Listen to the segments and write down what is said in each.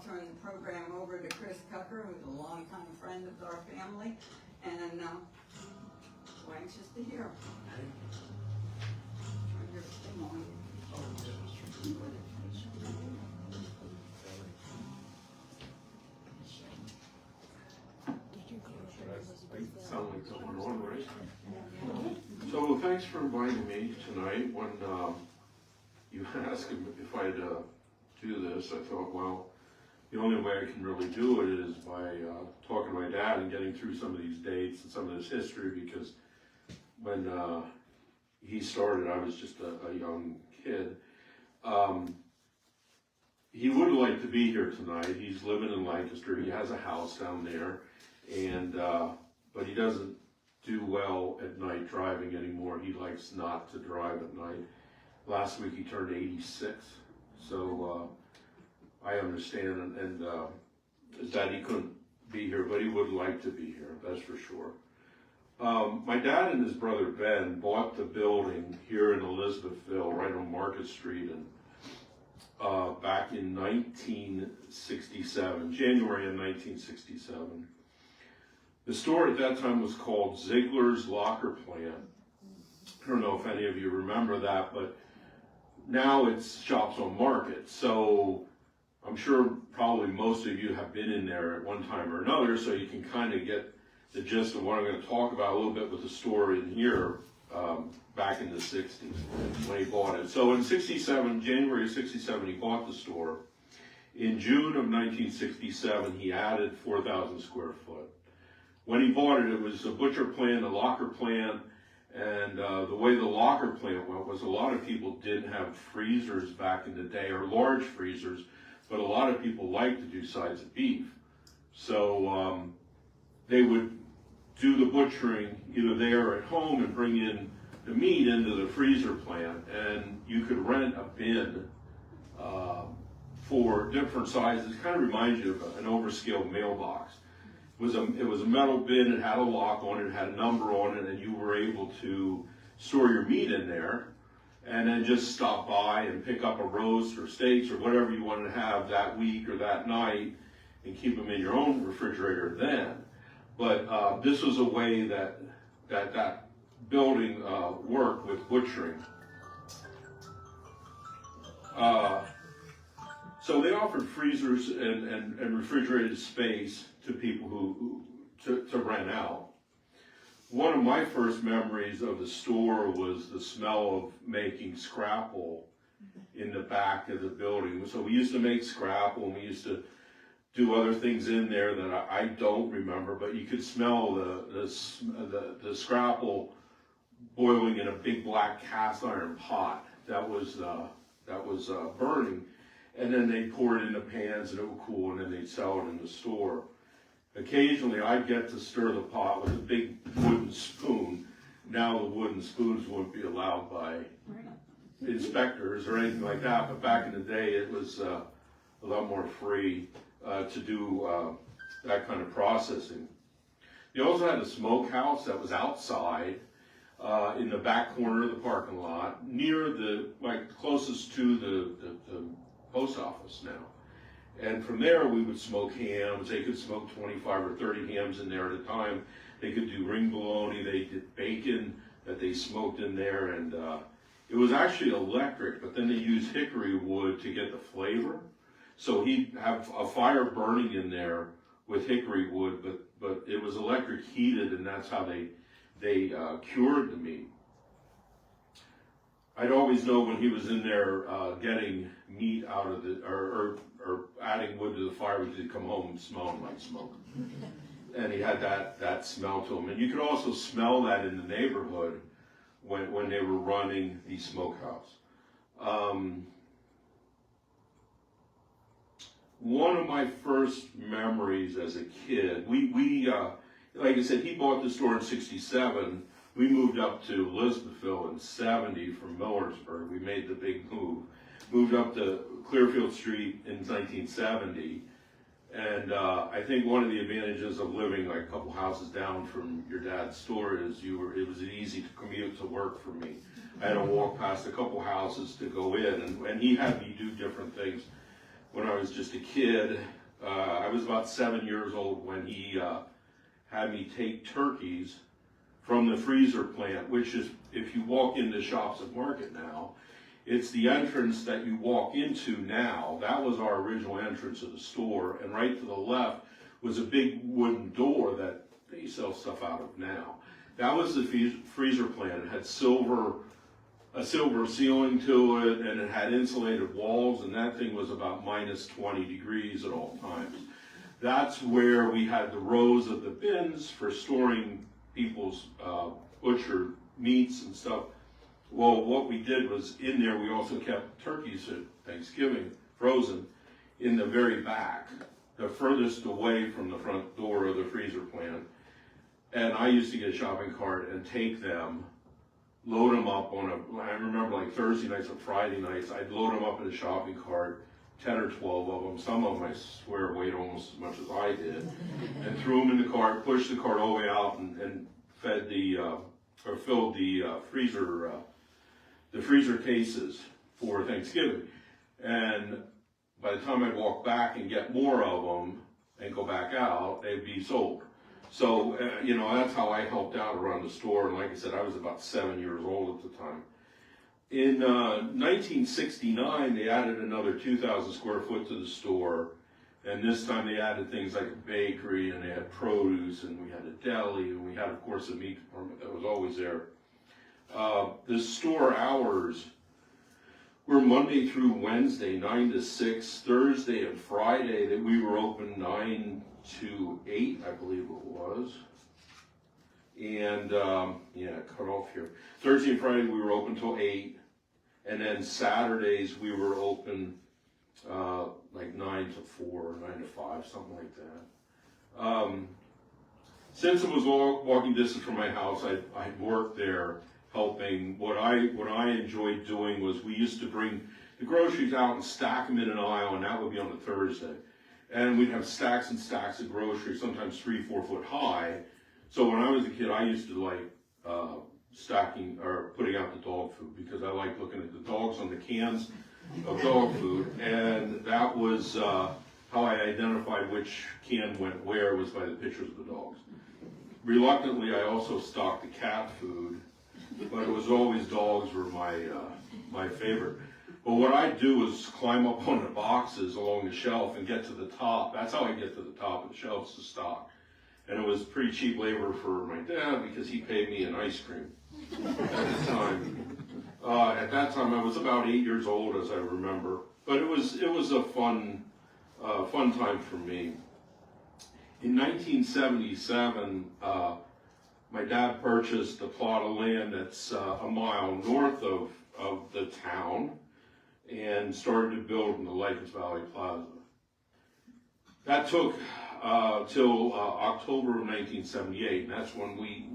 turn the program over to Chris Kocher, who's a longtime friend of our family, and we're anxious to hear. Turn your thing on. Sound like someone on, right? So thanks for inviting me tonight. When you asked if I'd do this, I thought, well, the only way I can really do it is by talking to my dad and getting through some of these dates and some of this history, because when he started, I was just a young kid. He would like to be here tonight. He's living in Lancaster. He has a house down there, and but he doesn't do well at night driving anymore. He likes not to drive at night. Last week he turned 86, so I understand, and that he couldn't be here, but he would like to be here, that's for sure. My dad and his brother Ben bought the building here in Elizabethville, right on Market Street, and back in 1967, January of 1967. The store at that time was called Ziegler's Locker Plant. I don't know if any of you remember that, but now it's Shops on Market. So I'm sure probably most of you have been in there at one time or another, so you can kind of get the gist of what I'm going to talk about a little bit with the store in here back in the 60s when he bought it. So in 67, January of 67, he bought the store. In June of 1967, he added 4,000 square foot. When he bought it, it was a butcher plant, a locker plant, and the way the locker plant went was a lot of people didn't have freezers back in the day, or large freezers, but a lot of people liked to do sides of beef. So they would do the butchering either there or at home and bring in the meat into the freezer plant, and you could rent a bin for different sizes. It kind of reminds you of an overscale mailbox. It was a metal bin, it had a lock on it, it had a number on it, and you were able to store your meat in there and then just stop by and pick up a roast or steaks or whatever you wanted to have that week or that night and keep them in your own refrigerator then. But this was a way that building worked with butchering. So they offered freezers and refrigerated space to people to rent out. One of my first memories of the store was the smell of making scrapple in the back of the building. So we used to make scrapple, and we used to do other things in there that I don't remember, but you could smell the scrapple boiling in a big black cast iron pot that was burning, and then they pour it into pans and it would cool, and then they'd sell it in the store. Occasionally I'd get to stir the pot with a big wooden spoon. Now the wooden spoons wouldn't be allowed by inspectors or anything like that, but back in the day it was a lot more free to do that kind of processing. They also had a smokehouse that was outside in the back corner of the parking lot, near closest to the post office now. And from there we would smoke hams. They could smoke 25 or 30 hams in there at a time. They could do ring bologna. They did bacon that they smoked in there, and it was actually electric, but then they used hickory wood to get the flavor. So he'd have a fire burning in there with hickory wood, but it was electric heated, and that's how they cured the meat. I'd always know when he was in there getting meat out of or adding wood to the fire, because he'd come home smelling like smoke. And he had that smell to him. And you could also smell that in the neighborhood when they were running the smokehouse. One of my first memories as a kid, we like I said, he bought the store in 67. We moved up to Elizabethville in 70 from Millersburg. We made the big move. Moved up to Clearfield Street in 1970. And I think one of the advantages of living like a couple houses down from your dad's store is it was easy to commute to work for me. I had to walk past a couple houses to go in, and he had me do different things when I was just a kid. I was about 7 years old when he had me take turkeys from the freezer plant, which is, if you walk into Shops at Market now, it's the entrance that you walk into now. That was our original entrance of the store, and right to the left was a big wooden door that they sell stuff out of now. That was the freezer plant. It had a silver ceiling to it, and it had insulated walls, and that thing was about minus 20 degrees at all times. That's where we had the rows of the bins for storing people's butchered meats and stuff. Well, what we did was, in there we also kept turkeys at Thanksgiving, frozen, in the very back, the furthest away from the front door of the freezer plant. And I used to get a shopping cart and take them, load them up on I remember like Thursday nights or Friday nights, I'd load them up in a shopping cart, 10 or 12 of them. Some of them, I swear, weighed almost as much as I did. And threw them in the cart, pushed the cart all the way out, and fed or filled the freezer cases for Thanksgiving. And by the time I'd walk back and get more of them and go back out, they'd be sold. So, that's how I helped out around the store. And like I said, I was about 7 years old at the time. In 1969, they added another 2,000 square foot to the store. And this time they added things like a bakery, and they had produce, and we had a deli, and we had, of course, a meat department that was always there. The store hours were Monday through Wednesday, 9 to 6, Thursday and Friday that we were open 9 to 8, I believe it was. And, cut off here. Thursday and Friday we were open till 8, and then Saturdays we were open like 9 to 4, 9 to 5, something like that. Since it was walking distance from my house, I'd worked there helping. What I enjoyed doing was we used to bring the groceries out and stack them in an aisle, and that would be on a Thursday. And we'd have stacks and stacks of groceries, sometimes 3-4 foot high. So when I was a kid, I used to like stacking or putting out the dog food, because I liked looking at the dogs on the cans of dog food, and that was how I identified which can went where, was by the pictures of the dogs. Reluctantly, I also stocked the cat food, but it was always dogs were my favorite. But what I'd do is climb up on the boxes along the shelf and get to the top. That's how I get to the top of the shelves to stock. And it was pretty cheap labor for my dad, because he paid me in ice cream at the time. At that time, I was about 8 years old, as I remember. But it was a fun time for me. In 1977, my dad purchased a plot of land that's a mile north of the town, and started to build in the Lycans Valley Plaza. That took till October of 1978, and that's when we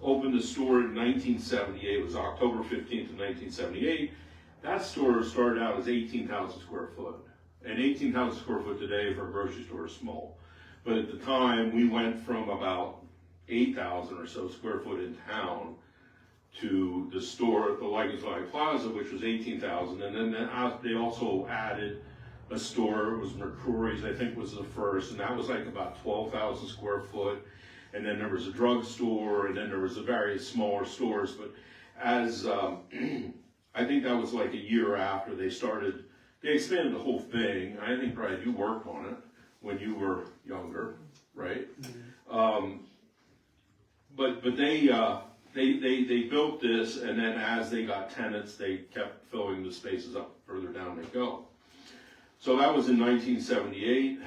opened the store in 1978. It was October 15th of 1978. That store started out as 18,000 square foot. And 18,000 square foot today for a grocery store is small. But at the time, we went from about 8,000 or so square foot in town to the store at the Lycans Valley Plaza, which was 18,000. And then they also added a store. It was McCrory's, I think, was the first, and that was like about 12,000 square foot. And then there was a drugstore, and then there was the various smaller stores. But as I think that was like a year after they expanded the whole thing. I think, Brad, you worked on it when you were younger, right? Mm-hmm. But they built this, and then as they got tenants, they kept filling the spaces up. Further down they go. So that was in 1978,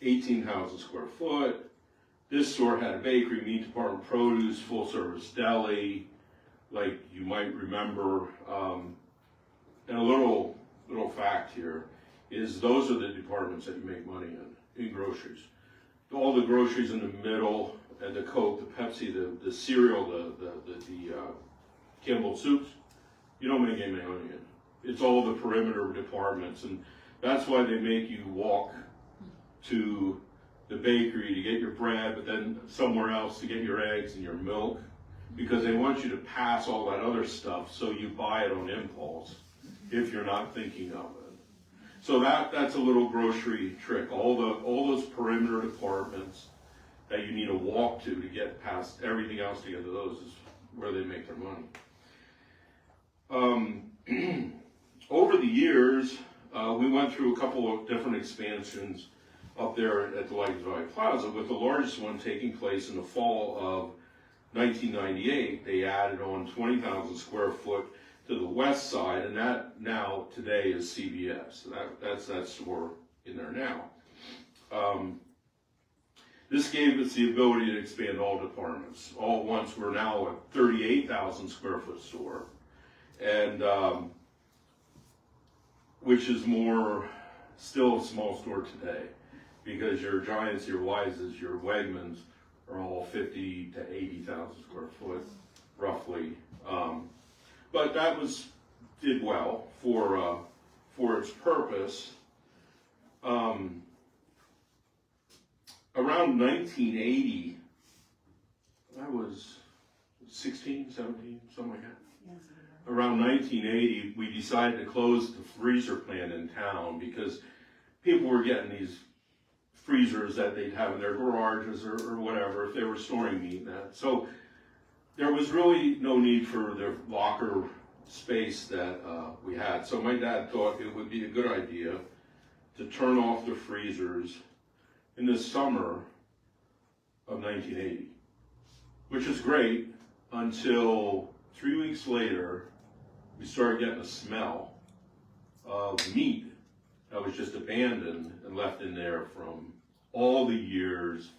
18,000 square foot. This store had a bakery, meat department, produce, full service deli, like you might remember. And a little fact here is those are the departments that you make money in groceries. All the groceries in the middle, and the Coke, the Pepsi, the cereal, the Campbell soups, you don't make any money in. It's all the perimeter departments, and that's why they make you walk to the bakery to get your bread, but then somewhere else to get your eggs and your milk. because they want you to pass all that other stuff, so you buy it on impulse if you're not thinking of it. So that's a little grocery trick. All those perimeter departments that you need to walk to get past everything else to get to those is where they make their money. Over the years, we went through a couple of different expansions up there at the Elizabethville Plaza, with the largest one taking place in the fall of 1998. They added on 20,000 square foot to the west side, and that now today is CVS. That's that store in there now. This gave us the ability to expand all departments. All at once, we're now a 38,000 square foot store, and which is still a small store today, because your Giants, your Wises, your Wegmans are all 50 to 80,000 square foot, roughly. But that did well for its purpose. Around 1980, I was 16, 17, something like that. Around 1980, we decided to close the freezer plant in town because people were getting these freezers that they'd have in their garages or whatever if they were storing meat and that. So there was really no need for the locker space that we had. So my dad thought it would be a good idea to turn off the freezers in the summer of 1980, which is great until 3 weeks later, we started getting a smell of meat that was just abandoned and left in there from all the years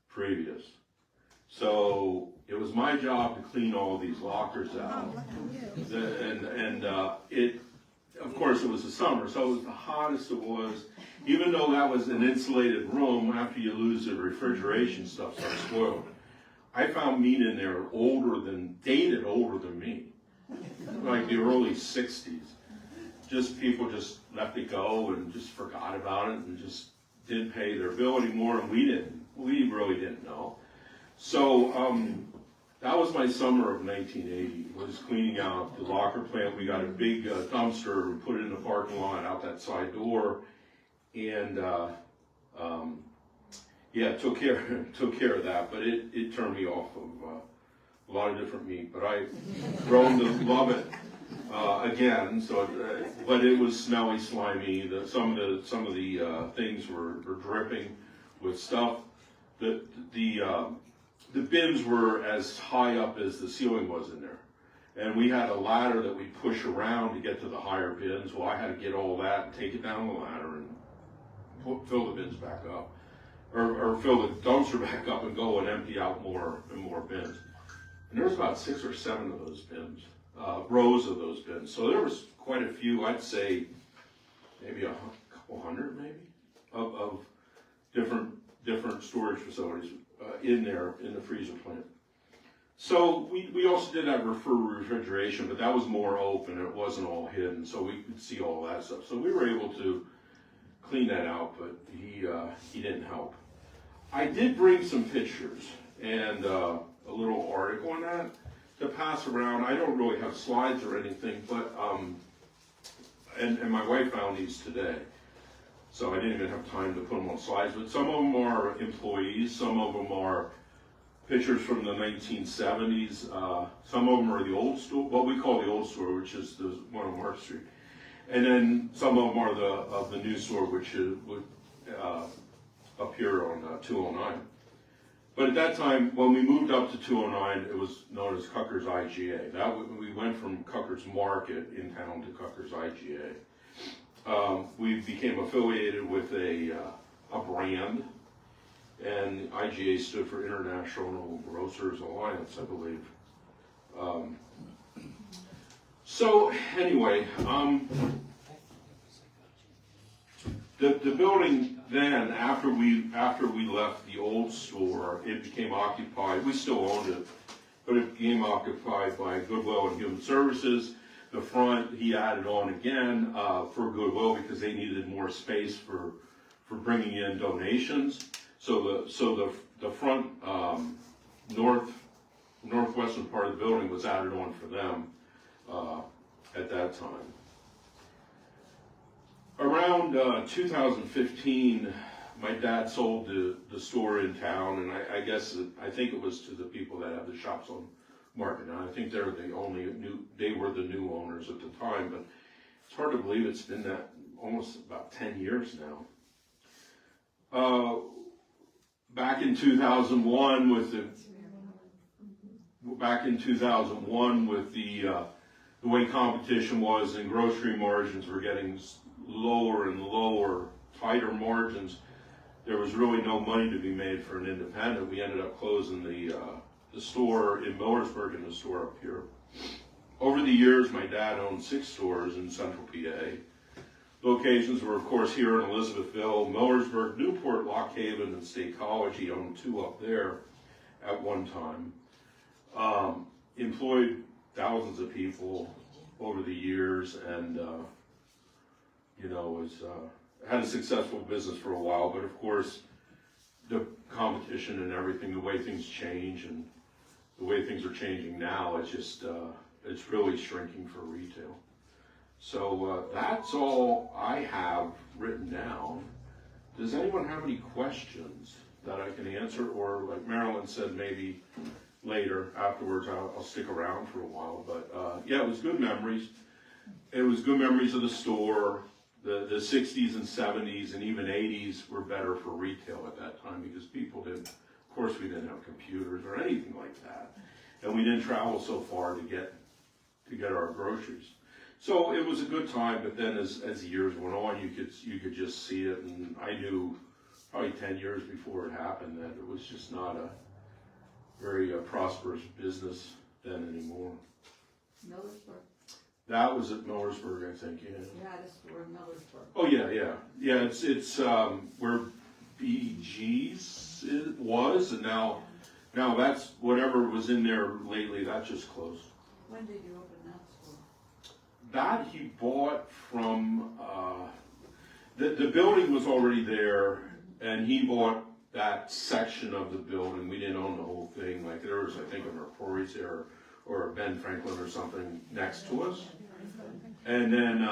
previous. So it was my job to clean all these lockers out. And of course, it was the summer, so it was the hottest it was. Even though that was an insulated room, after you lose the refrigeration, stuff starts spoiled. I found meat in there dated older than me, like the early 60s. People just let it go and just forgot about it and just didn't pay their bill anymore, and we really didn't know. So that was my summer of 1980, was cleaning out the locker plant. We got a big dumpster and put it in the parking lot out that side door, and took care of that. But it turned me off of a lot of different meat. But I grown to love it again. So, but it was smelly, slimy. Some of the things were dripping with stuff. The bins were as high up as the ceiling was in there. And we had a ladder that we push around to get to the higher bins. Well, I had to get all that and take it down the ladder and fill the bins back up. Or fill the dumpster back up and go and empty out more and more bins. And there was about 6 or 7 of those bins, rows of those bins. So there was quite a few, I'd say maybe a couple hundred maybe, of different storage facilities in there in the freezer plant. So we also did have refrigeration, but that was more open. It wasn't all hidden, so we could see all that stuff. So we were able to clean that out, but he didn't help. I did bring some pictures and a little article on that to pass around. I don't really have slides or anything, but and my wife found these today. So I didn't even have time to put them on slides, but some of them are employees, some of them are pictures from the 1970s, some of them are the old store, what we call the old store, which is the one on Mark Street. And then some of them are of the new store, which would appear on 209. But at that time, when we moved up to 209, it was known as Kocher's IGA. We went from Kocher's Market in town to Kocher's IGA. We became affiliated with a brand, and IGA stood for International Grocers Alliance, I believe. So anyway, the building then, after we left the old store, it became occupied. We still owned it, but it became occupied by Goodwill and Human Services. The front he added on again for Goodwill because they needed more space for bringing in donations. So the front northwestern part was added on for them at that time. Around 2015, my dad sold the store in town, and I think it was to the people that have the shops on Market. Now, I think they were the new owners at the time, but it's hard to believe it's been that almost about 10 years now. Back in 2001 with the way competition was and grocery margins were getting lower and lower, tighter margins, there was really no money to be made for an independent. We ended up closing the store in Millersburg and the store up here. Over the years, my dad owned 6 stores in central PA. Locations were, of course, here in Elizabethville, Millersburg, Newport, Lock Haven, and State College. He owned 2 up there at one time. Employed thousands of people over the years, and had a successful business for a while. But of course, the competition and everything, the way things change, and the way things are changing now, it's just it's really shrinking for retail. So that's all I have written down. Does anyone have any questions that I can answer? Or like Marilyn said, maybe later, afterwards, I'll stick around for a while. But yeah, it was good memories. It was good memories of the store. The 60s and 70s and even 80s were better for retail at that time because people didn't, of course we didn't have computers or anything like that. And we didn't travel so far to get our groceries. So it was a good time, but then as the years went on, you could just see it, and I knew probably 10 years before it happened that it was just not a very prosperous business then anymore. Millersburg. That was at Millersburg, I think, yeah. Yeah, this store in Millersburg. Oh yeah. It's where BG's was, and now that's whatever was in there lately. That just closed. When did you open that store? That he bought from the building was already there, and he bought that section of the building. We didn't own the whole thing. Like there was, I think, a Mercuri's there or a Ben Franklin or something next to us. And then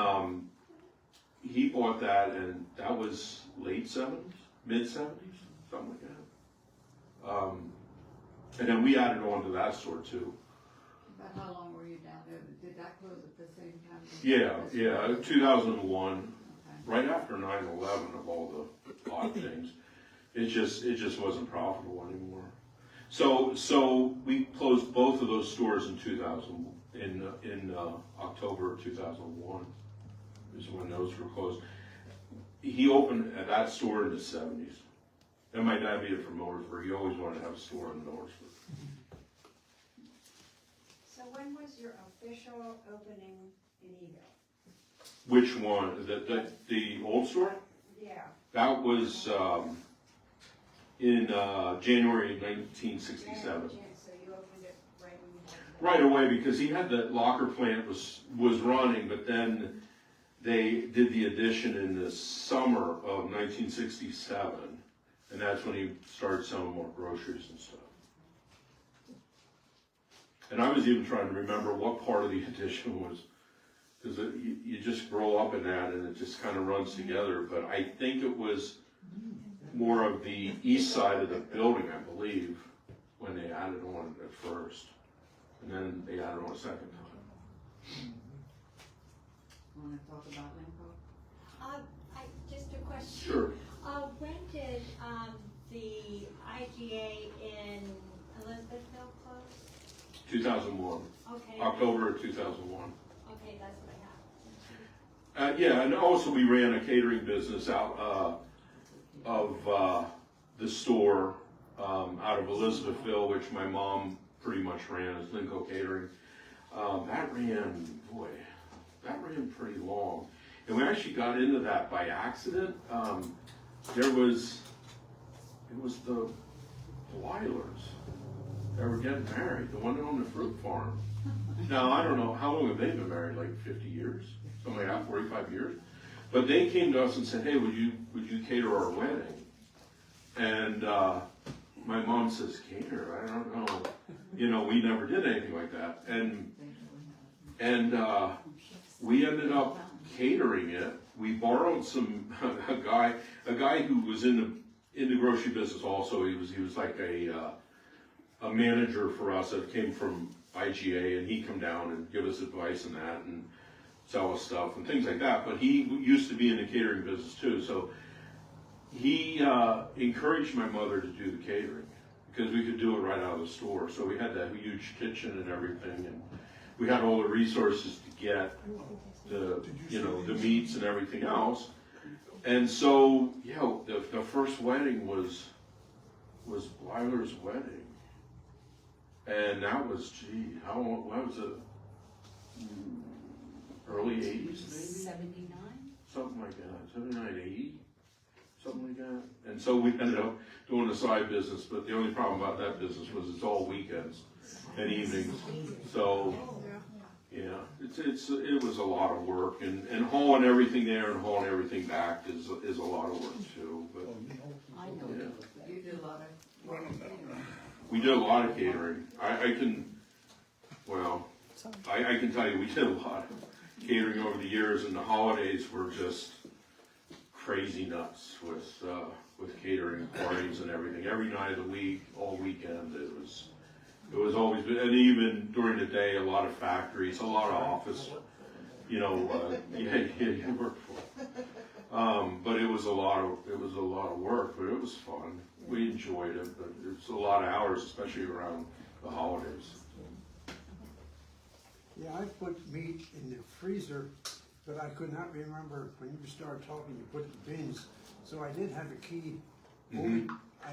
he bought that, and that was late 70s, mid 70s, something like that. And then we added on to that store too. About how long were you down there? Did that close at the same time? Yeah, 2001, Okay. right after 9/11 of all the odd things. It just wasn't profitable anymore. So we closed both of those stores in October of 2001 is when those were closed. He opened at that store in the 70s. And my dad being from Millersburg, he always wanted to have a store in Millersburg. So when was your official opening in Eagle? Which one? The old store? Yeah. That was in January 1967. So you opened it right when you had the... Right away, because he had the locker plant was running, but then they did the addition in the summer of 1967, and that's when he started selling more groceries and stuff. And I was even trying to remember what part of the addition was, because you just grow up in that and it just kind of runs together, but I think it was more of the east side of the building, I believe, when they added on at first. And then they added on a second time. Want to talk about Lincoln? Just a question. Sure. When did the IGA in Elizabethville close? 2001. Okay. October of 2001. Okay, that's what I have. Yeah, and also we ran a catering business out of the store out of Elizabethville, which my mom pretty much ran as Linco Catering. That ran pretty long. And we actually got into that by accident. It was the Weilers that were getting married, the one that owned the fruit farm. Now, I don't know, how long have they been married? Like 50 years? Something like that, 45 years? But they came to us and said, hey, would you cater our wedding? And my mom says, cater? I don't know. you know, we never did anything like that. And we ended up catering it. We borrowed a guy who was in the grocery business also. He was like a manager for us that came from IGA, and he'd come down and give us advice and that, and sell us stuff and things like that. But he used to be in the catering business too, so he encouraged my mother to do the catering because we could do it right out of the store. So we had that huge kitchen and everything, and we had all the resources to get the meats and everything else. And so, the first wedding was Blyler's wedding, and that was, what was it? Early 80s, maybe? 79? Something like that, 79, 80, something like that. And so we ended up doing a side business, but the only problem about that business was it's all weekends and evenings. So, yeah, it was a lot of work, and hauling everything there and hauling everything back is a lot of work too. But I know, yeah. you did a lot of, We did a lot of catering. I can tell you we did a lot of catering over the years, and the holidays were just crazy nuts with catering parties and everything. Every night of the week, all weekend, it was always, and even during the day, a lot of factories, a lot of office, you work for. But it was a lot of work, but it was fun. We enjoyed it, but it was a lot of hours, especially around the holidays. Yeah, I put meat in the freezer, but I could not remember when you started talking, you put the bins. So I did have a key. I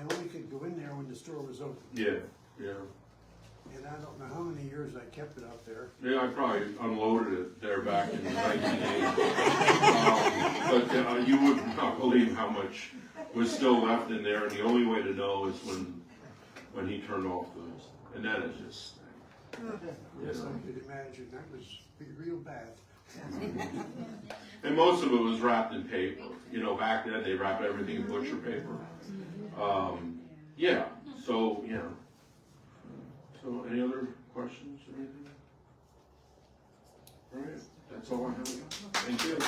only could go in there when the store was open. Yeah. And I don't know how many years I kept it out there. Yeah, I probably unloaded it there back in the 1980s. But you would not believe how much was still left in there, and the only way to know is when he turned off the, and that is just, Yes, I could imagine. That was real bad. and most of it was wrapped in paper. You know, back then they wrapped everything in butcher paper. So any other questions or anything? All right, that's all I have. Thank you.